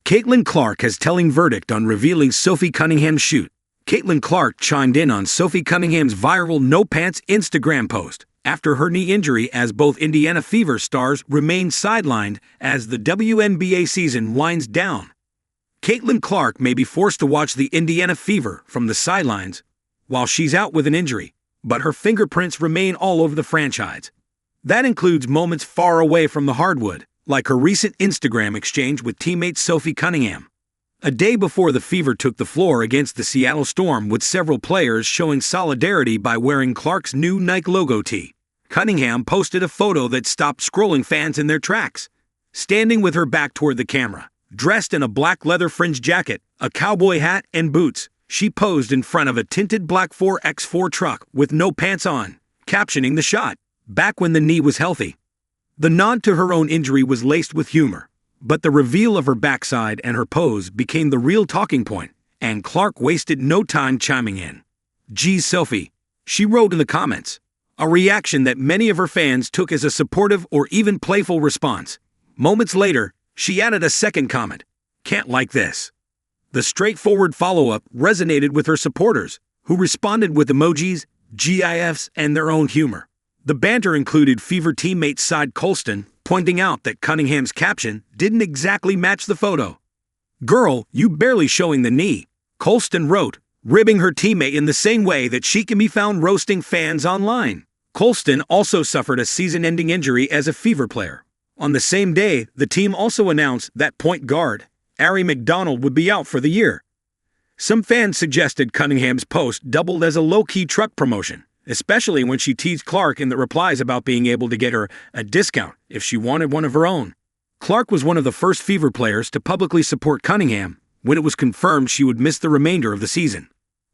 Caitlin Clark has telling verdict on revealing Sophie Cunningham's shoot. Caitlin Clark chimed in on Sophie Cunningham's viral no-pants Instagram post after her knee injury, as both Indiana Fever stars remain sidelined as the WNBA season winds down. Caitlin Clark may be forced to watch the Indiana Fever from the sidelines while she's out with an injury, but her fingerprints remain all over the franchise. That includes moments far away from the hardwood, like her recent Instagram exchange with teammate Sophie Cunningham. A day before the Fever took the floor against the Seattle Storm, with several players showing solidarity by wearing Clark's new Nike logo tee, Cunningham posted a photo that stopped scrolling fans in their tracks. Standing with her back toward the camera, dressed in a black leather fringed jacket, a cowboy hat, and boots, she posed in front of a tinted black 4x4 truck with no pants on, captioning the shot, "Back when the knee was healthy." The nod to her own injury was laced with humor, but the reveal of her backside and her pose became the real talking point, and Clark wasted no time chiming in. "Geez, Sophie," she wrote in the comments, a reaction that many of her fans took as a supportive or even playful response. Moments later, she added a second comment, "Can't like this." The straightforward follow-up resonated with her supporters, who responded with emojis, GIFs, and their own humor. The banter included Fever teammate Sid Colston pointing out that Cunningham's caption didn't exactly match the photo. "Girl, you barely showing the knee," Colston wrote, ribbing her teammate in the same way that she can be found roasting fans online. Colston also suffered a season-ending injury as a Fever player. On the same day, the team also announced that point guard Ari McDonald would be out for the year. Some fans suggested Cunningham's post doubled as a low-key truck promotion, especially when she teased Clark in the replies about being able to get her a discount if she wanted one of her own. Clark was one of the first Fever players to publicly support Cunningham when it was confirmed she would miss the remainder of the season.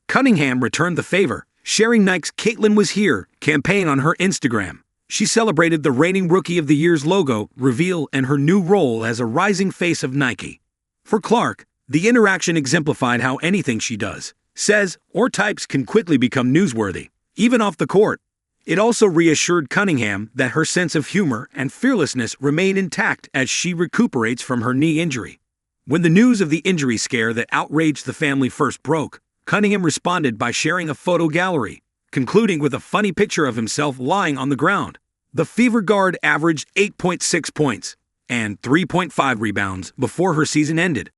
Cunningham returned the favor, sharing Nike's "Caitlin Was Here" campaign on her Instagram. She celebrated the reigning Rookie of the Year's logo reveal and her new role as a rising face of Nike. For Clark, the interaction exemplified how anything she does, says, or types can quickly become newsworthy, even off the court. It also reassured Cunningham that her sense of humor and fearlessness remain intact as she recuperates from her knee injury. When the news of the injury scare that outraged the family first broke, Cunningham responded by sharing a photo gallery, concluding with a funny picture of himself lying on the ground. The Fever guard averaged 8.6 points and 3.5 rebounds before her season ended.